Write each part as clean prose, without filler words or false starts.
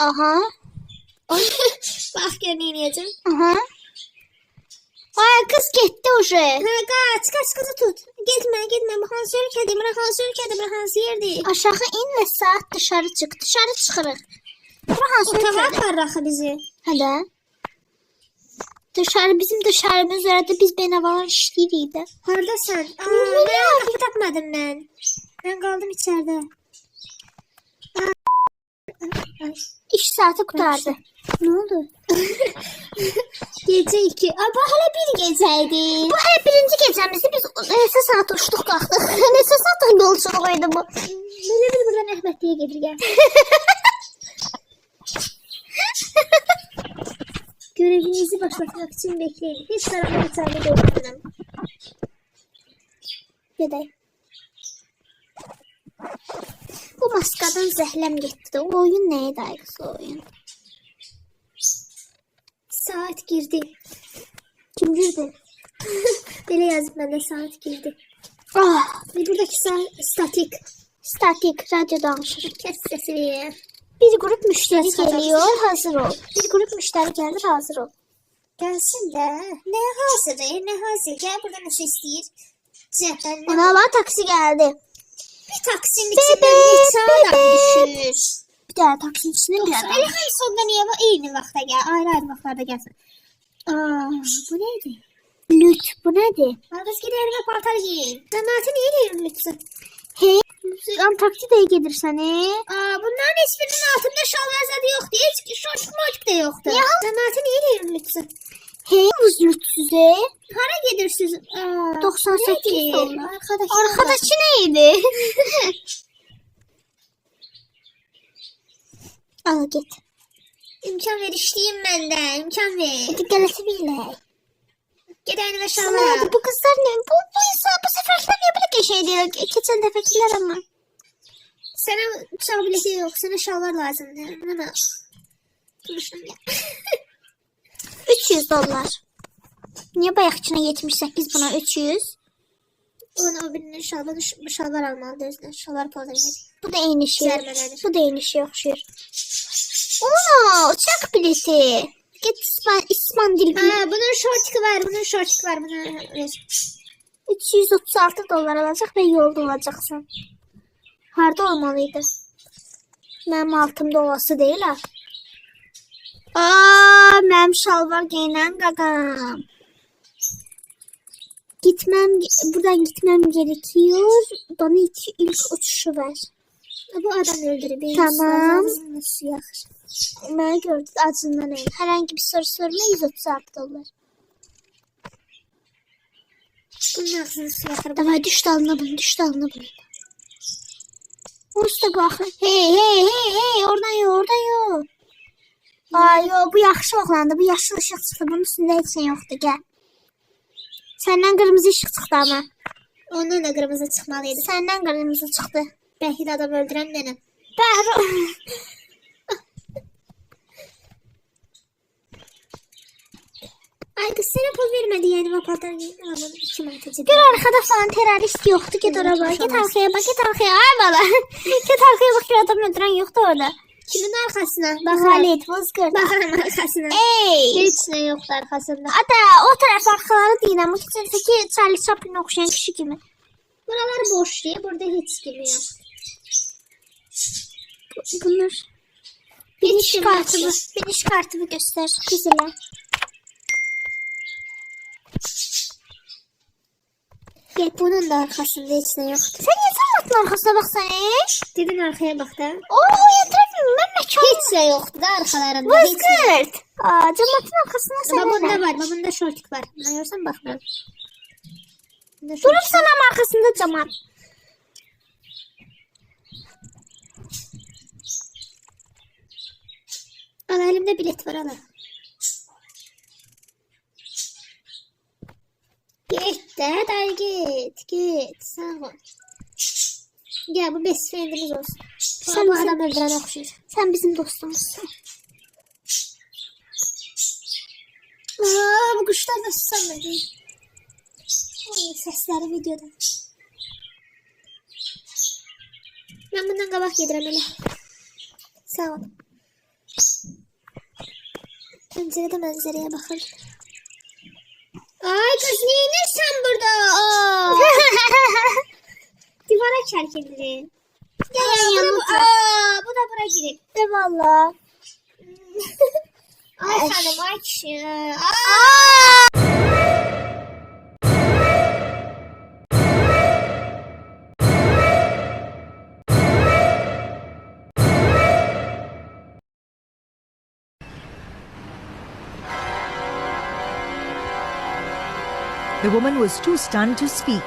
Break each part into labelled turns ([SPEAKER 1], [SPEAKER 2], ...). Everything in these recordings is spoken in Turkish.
[SPEAKER 1] Aha.
[SPEAKER 2] Bak gör ne yiyeceğim.
[SPEAKER 1] Aha. Ay kız gitti uje.
[SPEAKER 2] Ha kaç kızı tut. Gitme. Bu hansı ülkədir? Bura hansı ülkədir? Bura hansı yerdir?
[SPEAKER 1] Aşağı in ve saat dışarı çık. Dışarı çıkarıq. Bura hansı
[SPEAKER 2] Otağa
[SPEAKER 1] ülkədir?
[SPEAKER 2] aparır axı bizi.
[SPEAKER 1] Hadi. Dışarı bizim dışarımız üzerinde biz benavar işliydik de.
[SPEAKER 2] Hardasan?
[SPEAKER 1] Bilmiyorum.
[SPEAKER 2] Ben kapı tapmadım ben. Ben kaldım içeride.
[SPEAKER 1] İş saati kurtardı.
[SPEAKER 2] Ne oldu? Gece 2. Bu hala bir geceydi.
[SPEAKER 1] Bu hep birinci gecemizde biz nesə saat uçduq qalxdıq. Nesə saat yolculuğuydu bu.
[SPEAKER 2] Böyle bir buradan Əhmədliyə gedir gel. Görevinizi başlatmak için bekleyin. Hiç karanlık içeride beklemem.
[SPEAKER 1] Gedək. Bu maskadan zəhləm getdi. O oyun nə idi ayıqsa oyun?
[SPEAKER 2] Saat girdi.
[SPEAKER 1] Kim girdi?
[SPEAKER 2] Böyle yazıp bende saat girdi.
[SPEAKER 1] Ah,
[SPEAKER 2] Ve buradaki saat statik.
[SPEAKER 1] statik radyo danışır.
[SPEAKER 2] Kes sesini.
[SPEAKER 1] Bir grup müşteri
[SPEAKER 2] Ses kadar.
[SPEAKER 1] geliyor, hazır ol. Bir grup müşteri gelir, hazır ol.
[SPEAKER 2] Gelsin de. Ne hazırı? Ne hazır? Gel buradan nasıl isteyir? Cepten ne?
[SPEAKER 1] Ona bak taksi geldi.
[SPEAKER 2] Bir taksinin içinden bir sağdan düşür.
[SPEAKER 1] Bir tane taksinin içine bir
[SPEAKER 2] Yoksa
[SPEAKER 1] adam.
[SPEAKER 2] en sonunda niye bu aynı vakta gel? Ayrı vaktlarda gelsin. Bu neydi?
[SPEAKER 1] Lüt, bu nedir?
[SPEAKER 2] Kız giderim ve paltar giyin. Cemaati niye diyorum lütfen?
[SPEAKER 1] Hey, Antarktida'ya gelirsen
[SPEAKER 2] Bunların hiçbirinin altında şal vezadi yoktu. Hiç şortuk mortuk da yoktu.
[SPEAKER 1] Ya.
[SPEAKER 2] Cemaati niye diyorum lütfen?
[SPEAKER 1] Hey, buz lütsüze.
[SPEAKER 2] Para gidirsiniz.
[SPEAKER 1] 98
[SPEAKER 2] neydi?
[SPEAKER 1] dolar.
[SPEAKER 2] Arkadaşı.
[SPEAKER 1] Arkadaşı neydi? Al git.
[SPEAKER 2] İmkan ver işleyeyim ben de. İmkan ver.
[SPEAKER 1] Hadi gelesi bile.
[SPEAKER 2] Gidelim ve
[SPEAKER 1] Sana
[SPEAKER 2] şalvar.
[SPEAKER 1] bu kızlar ne? Bu seferler niye böyle şey diyor? Geçen defekiler ama.
[SPEAKER 2] Sana uçak bileti yok. Sana şalvar lazım. Ama. Konuşalım ya.
[SPEAKER 1] 300 dolar. Niye bayakçına 78 buna 300?
[SPEAKER 2] O birinin şalvar almalı. Özüne şalvar paltar giyin.
[SPEAKER 1] Bu da en işi.
[SPEAKER 2] Zermelenir.
[SPEAKER 1] Bu da en işi okşuyor. Oo, uçak bileti. Git İsmandil bileti.
[SPEAKER 2] Bunun şortiki var. Bunun
[SPEAKER 1] 336 dolar alacak ve yolda olacaksın. Harda olmalıydı? Mənim altımda olası değil ha. Mənim şalvar giyinən qaqam. Buradan gitmem gerekiyor. Bana ilk uçuşu ver.
[SPEAKER 2] Bu adam öldürüyor.
[SPEAKER 1] Tamam.
[SPEAKER 2] Nasıl yakır?
[SPEAKER 1] Mən gördüm acından elim. Herhangi bir soru sorma 136 dolar.
[SPEAKER 2] Bunun ağzını su yakır.
[SPEAKER 1] Davay düş dalına bunu, düş dalına bunu. Usta baxır. Hey, oradan yok. Ay yo, bu yaxşı oğlandı. Bu yaşlı ışıq çıxdı. Bunun üstündə heç şey yoxdur, gəl. Səndən qırmızı ışıq çıxdı ama.
[SPEAKER 2] Ondan da kırmızı çıkmalıydı.
[SPEAKER 1] Səndən qırmızı çıxdı.
[SPEAKER 2] Belki de adam öldüren benim. Ay kız sana pul vermedi yani o paltar giyin. Aman kim atıcı.
[SPEAKER 1] Gör arkada falan terörist yoktu. Git oraya bak. Git arkaya bak. Git arkaya. Ay bala. Git arkaya bak. Bir adam öldüren yoktu orada.
[SPEAKER 2] Kimin arkasına?
[SPEAKER 1] Halit Bozkır.
[SPEAKER 2] Bakalım arkasına.
[SPEAKER 1] Ey.
[SPEAKER 2] Hiç ne yoktu arkasında.
[SPEAKER 1] Ada o taraf arkaları değil ama geçenseki Charlie Chaplin'e okşayan kişi gibi.
[SPEAKER 2] Buralar boş diye burada hiç gibi yok.
[SPEAKER 1] Bunlar.
[SPEAKER 2] Biniş kartımı.
[SPEAKER 1] Biniş kartımı göster. Güzel.
[SPEAKER 2] Bunun da arkasında hiç ne yoktu.
[SPEAKER 1] Sen yeter atın arkasına bak sen.
[SPEAKER 2] Dedin arkaya bak da.
[SPEAKER 1] Oo yeter mi? Ben mekan.
[SPEAKER 2] Hiç ne yoktu da arkalarında. Hiç ne yok.
[SPEAKER 1] Bozkır. Cemaatin arkasına sen
[SPEAKER 2] Babamda
[SPEAKER 1] ne?
[SPEAKER 2] var. Babamda şortik var. Buna görsen bakma.
[SPEAKER 1] Durup sana arkasında cemaat.
[SPEAKER 2] Al elimde bilet var al. Git de hadi git. Sağ ol. Gel bu best friendimiz olsun. Sen bu adam öldüren okşuyor.
[SPEAKER 1] Sen bizim dostumuzsun.
[SPEAKER 2] Bu kuşlar da susamıyor. Sesleri videoda. Ben bundan kabak yedirem hele. Sağ ol. Pencerede manzaraya bakır. Ay kız niye inirsen burada? Aa. Divara çar kendini.
[SPEAKER 1] Gel yanıma.
[SPEAKER 2] Bu da bura girip.
[SPEAKER 1] Eyvallah.
[SPEAKER 2] Ay canım ay kişi.
[SPEAKER 3] The woman was too stunned to speak.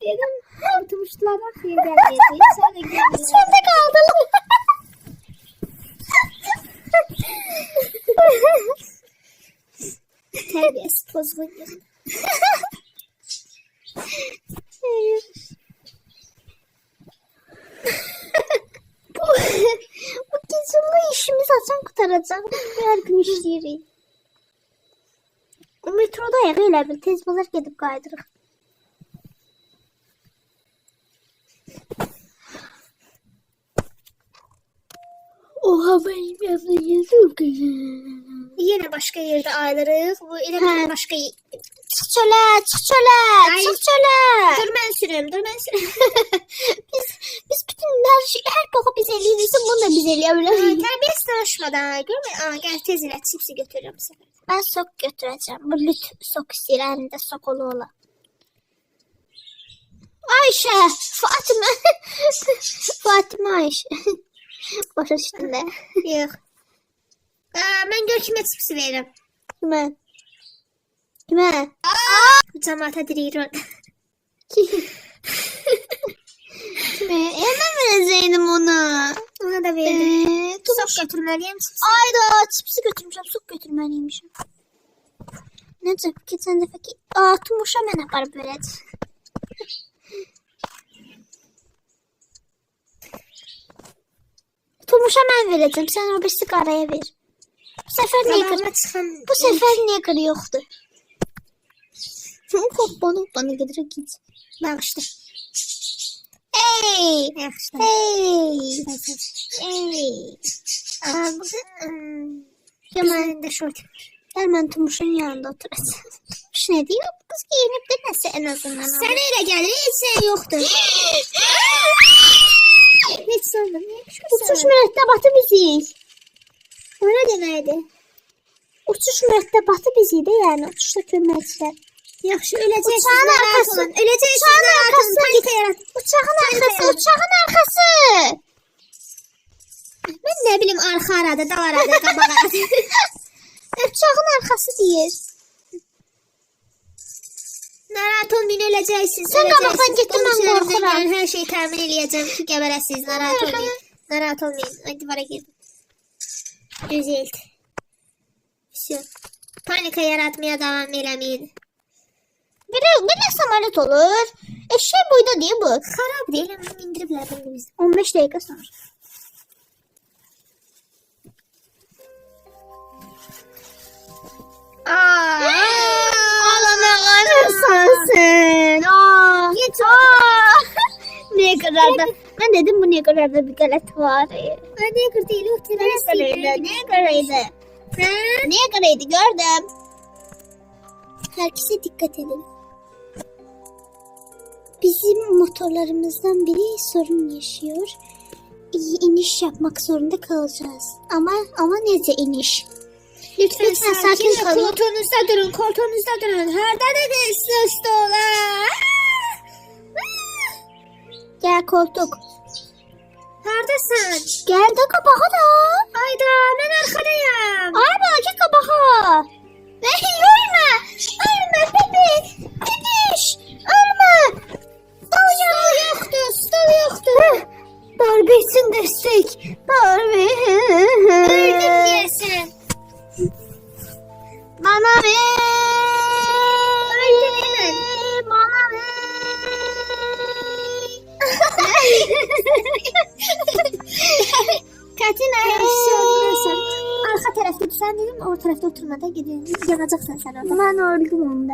[SPEAKER 2] Dedim kurtulmuşlar bak diye geldi. Sonra geldi.
[SPEAKER 1] Sonda kaldım.
[SPEAKER 2] Terbiyesiz pozgun.
[SPEAKER 1] Bu kesinlikle işimiz açan kurtaracak. Her gün işleyirik. O metroda ya elə bil tez bazar gedib qaydırıq. Oha benim yanımda yazıyor ki.
[SPEAKER 2] Yine başka yerde aylarıq. Bu elə bir başka
[SPEAKER 1] Çıx çölə, çıx çölə,
[SPEAKER 2] Ay.
[SPEAKER 1] çıx çölə.
[SPEAKER 2] Dur mən sürüm, dur mən sürüm.
[SPEAKER 1] Biz bütün her boku biz eləyiriksə bunu da biz eləyə bilərik.
[SPEAKER 2] Terbiyesiz danışmadan görme. Gel tez elə çipsi götürürüm bu sefer.
[SPEAKER 1] Ben sok götüreceğim. Bu lüt sok istəyir, əlində sokolu ola. Ayşe, Fatıma. Fatıma Ayşe. Baş üstünde.
[SPEAKER 2] Yox. Mən gör kimə çipsi verirəm.
[SPEAKER 1] Kime? Kime?
[SPEAKER 2] Cəmaata diriyirəm.
[SPEAKER 1] Kime? Hemen verəcəydim ona.
[SPEAKER 2] Ona da verdim.
[SPEAKER 1] Tumuş.
[SPEAKER 2] Sok götürməliyəm çipsi.
[SPEAKER 1] Ayda çipsi götürmüşəm, sok götürməliymişim. Necə? Keçən dəfəki Tumuşa mən aparıb verəcəm. Tumuşa mən verəcəm, sən o birisi qaraya ver. Bu səfər niyə qır?
[SPEAKER 2] Qabağıma çıxan...
[SPEAKER 1] Bu səfər niyə qır yoxdur? Hoppana gedirək git.
[SPEAKER 2] Bağışla.
[SPEAKER 1] Ey!
[SPEAKER 2] Yaxşı.
[SPEAKER 1] Ey! Ey!
[SPEAKER 2] Yaman da şort.
[SPEAKER 1] Gəl mən Tumuşun yanında oturacağım. Tuş nə deyir? Bu qız giyinib də nəsə en azından.
[SPEAKER 2] Sənə elə gəlir, heç şey yoxdur. Heç sorma.
[SPEAKER 1] Uçuş mürəttəbatı bizik.
[SPEAKER 2] O nə deməkdir?
[SPEAKER 1] Uçuş mürəttəbatı bizik də, yəni uçuşda köməkçilər.
[SPEAKER 2] Yaxşı, öləcəksiniz,
[SPEAKER 1] Uçağın
[SPEAKER 2] narahat
[SPEAKER 1] arxası.
[SPEAKER 2] olun. Öləcəksiniz,
[SPEAKER 1] Uçağın
[SPEAKER 2] narahat olun.
[SPEAKER 1] arxasına
[SPEAKER 2] Panika yarat.
[SPEAKER 1] Uçağın arxası, uçağın arxası.
[SPEAKER 2] Mən nə bilim, arxa aradı, dal aradı, qabaq aradı.
[SPEAKER 1] Uçağın arxası deyir.
[SPEAKER 2] Narahat olmayın, öləcəksiniz.
[SPEAKER 1] Sən qabaqdan getdin, mən qorxuram.
[SPEAKER 2] Mən hər şeyi təmin eləyəcəm ki, qəbərəsiniz, narahat olmayın. Narahat olmayın. Ay, divara girdim. Gözəl. Всё. Panika yaratmaya devam eləməyin.
[SPEAKER 1] Belə samolet olur. Eşək boyda deyil bu.
[SPEAKER 2] Xarab deyil, amma indiriblər bunu biz.
[SPEAKER 1] 15 dəqiqə sonra. Alana qarırsan sen.
[SPEAKER 2] Geç
[SPEAKER 1] Ne kadar da. Ben dedim bu ne kadar da bir galet var.
[SPEAKER 2] Ne kırtıyla o terörist değil.
[SPEAKER 1] Ne karaydı? Ne karaydı gördüm. Herkese dikkat edin. Bizim motorlarımızdan biri sorun yaşıyor. İniş yapmak zorunda kalacağız. Ama nece iniş?
[SPEAKER 2] Lütfen sakin
[SPEAKER 1] kalın.
[SPEAKER 2] Koltuğunuzda durun, koltuğunuzda durun. Haradadır sus dola.
[SPEAKER 1] Gel koltuk.
[SPEAKER 2] Haradasın?
[SPEAKER 1] Gel de kabağa da.
[SPEAKER 2] Ayda ben arkadayım.
[SPEAKER 1] Ay belki kabağa. Ölme. Ölme bebek. İniş. Ölme.
[SPEAKER 2] Stol yoktu, stol yoktu.
[SPEAKER 1] Darbe için destek. Darbe.
[SPEAKER 2] Öldüm diyesin.
[SPEAKER 1] Bana ver.
[SPEAKER 2] Öldüm hemen.
[SPEAKER 1] Bana ver.
[SPEAKER 2] Katina her şey olmazsa. Arka tarafta sen dedim, o tarafta oturmada gidiyorsun. Yanacaksın sen orada.
[SPEAKER 1] Ben öldüm onda.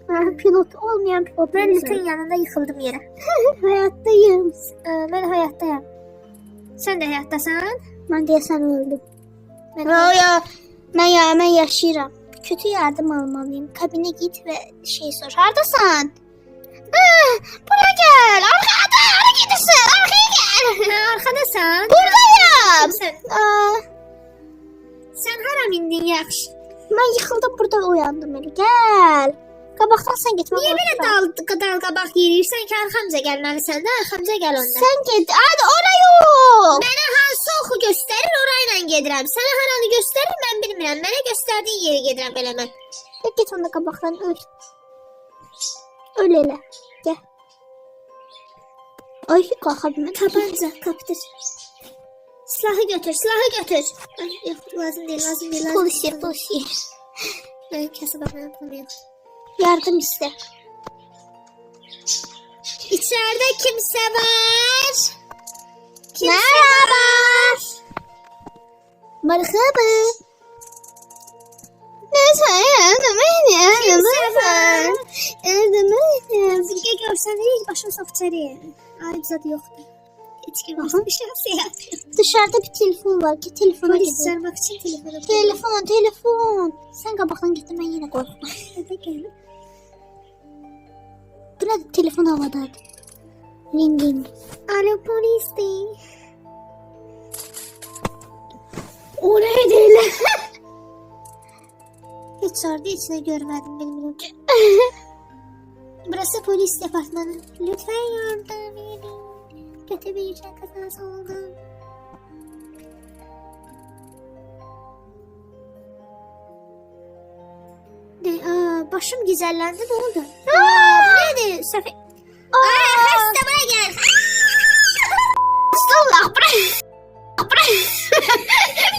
[SPEAKER 1] Pilot olmayan pilot.
[SPEAKER 2] Ben Lütün yanında yıkıldım yere.
[SPEAKER 1] Hayattayım.
[SPEAKER 2] Ben hayattayım. Sen de hayattasan.
[SPEAKER 1] Ben deyəsən öldüm.
[SPEAKER 2] Ben
[SPEAKER 1] Ben yaşayıram. Kötü yardım almalıyım. Kabine git ve şey sor. Haradasan? Buraya gel. Arkada gidersin. Arkaya gel.
[SPEAKER 2] arkadasan.
[SPEAKER 1] Buradayım.
[SPEAKER 2] Sen hara mindin yaxşı?
[SPEAKER 1] Ben yıkıldım burada uyandım Eli. Gel. Qabaqdan sen gitme.
[SPEAKER 2] Niye böyle dal qabaq yeriyirsən ki, arxamca gəlməlisən də, arxamca gəl onda.
[SPEAKER 1] Sen git. Hadi oraya yok.
[SPEAKER 2] Mənə hansı oxu göstərir, orayla gedirəm. Sənə haranı göstərir, mən bilmirəm. Mənə göstərdiyin yeri gedirəm belə mən.
[SPEAKER 1] Git onda qabaqdan öl. Öl elə. Gel. Ay qalxa bilmədim.
[SPEAKER 2] Tabanca, kaptır. Silahı götür, silahı götür. Ay, yox, lazım değil, lazım değil.
[SPEAKER 1] Polis.
[SPEAKER 2] Ben kasaba ben yapamıyorum.
[SPEAKER 1] Yardım iste.
[SPEAKER 2] İçeride kimse var.
[SPEAKER 1] Merhaba. Merhaba.
[SPEAKER 2] Zilge görsen hiç başım sok içeriye. Ay zaten yoktu. Hiç girmez bir şey yapıyor.
[SPEAKER 1] Dışarıda bir telefon var ki telefona
[SPEAKER 2] Polis
[SPEAKER 1] gidiyor.
[SPEAKER 2] çağırmak için telefonu.
[SPEAKER 1] Telefon. Sen qabaqdan gittin ben yine korktum.
[SPEAKER 2] Hadi gel.
[SPEAKER 1] Bu ne? Telefon havadadır. Ringing.
[SPEAKER 2] Alo polis değil.
[SPEAKER 1] O ne değil?
[SPEAKER 2] Hiç sordu içine görmedim bilmiyorum. Burası polis departmanı. Lütfen yardım edin. Kötü bir uçak kazası oldu. Başım güzellendi ne oldu? Bu neydi? Safi... Hasta bana gel.
[SPEAKER 1] Allah bırak.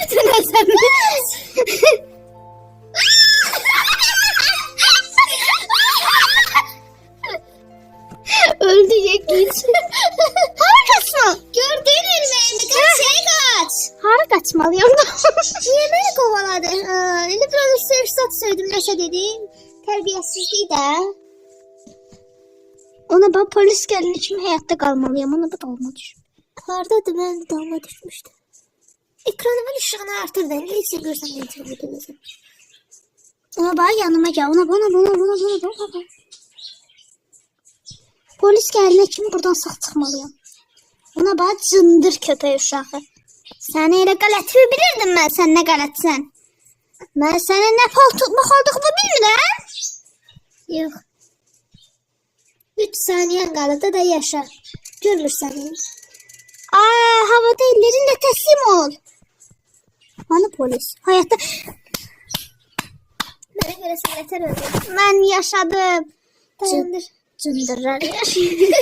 [SPEAKER 1] Bütün azamız. Öldürecek git. Harikasın.
[SPEAKER 2] Gördün elimi. Kaç.
[SPEAKER 1] Hara kaçmalıyım da.
[SPEAKER 2] Niye beni kovaladı? Eli biraz sevsat söyledim. Neşe dedim. Terbiyesizliği de.
[SPEAKER 1] Ona ben polis geldiği için hayatta kalmalıyım. Ona bir dalma düşmüş.
[SPEAKER 2] Hardadır ben de dalma düşmüştüm. Ekranımın ışığını artırdım. Neyse görsem yatırdım.
[SPEAKER 1] Ona bak yanıma gel. Ona bana. Polis geldiği için buradan sağ çıkmalıyım. Ona bak cındır köpeği uşağı. Sen elə qələtimi bilirdim mən, sən nə qələtsən. Mən sənin nə pal tutmaq olduğunu bilmirəm.
[SPEAKER 2] Yok. 3 saniyen kaldı da yaşa. Görmür seni.
[SPEAKER 1] Havada ellerinle teslim ol. Bana polis. Hayatta
[SPEAKER 2] Bana göre sen yeter öldü.
[SPEAKER 1] mən yaşadım.
[SPEAKER 2] Dayandır.
[SPEAKER 1] Cındırlar yaşayır.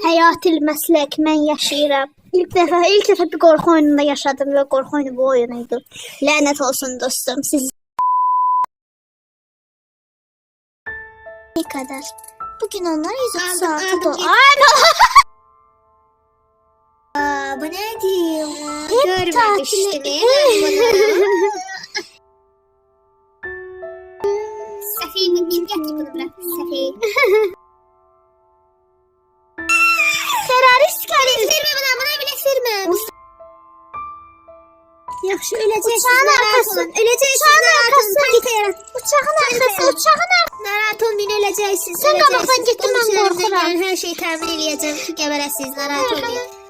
[SPEAKER 1] Həyatil məslək mən yaşayıram. İlk dəfə bir qorxu oyununda yaşadım və qorxu oyunu bu oyunuydu. Lənət olsun dostum. Siz ne kadar? Bugün onlar 130 saati
[SPEAKER 2] aldım. Bu ne diyor? Görmemiştim. Safiye kim getir bunu bırak? Safiye.
[SPEAKER 1] Terörist
[SPEAKER 2] Bilet verme buna bilet verme. Yaxşı öləcəksiniz.
[SPEAKER 1] Uçağın arkası.
[SPEAKER 2] Öləcəksiniz.
[SPEAKER 1] Uçağın arkası.
[SPEAKER 2] Narahat olmayın öləcəksiniz.
[SPEAKER 1] Sen qabaqdan getdin, mən qorxuram.
[SPEAKER 2] Hər şeyi təmin eləyəcəm ki, qəbərəsiniz. Narahat olmayın.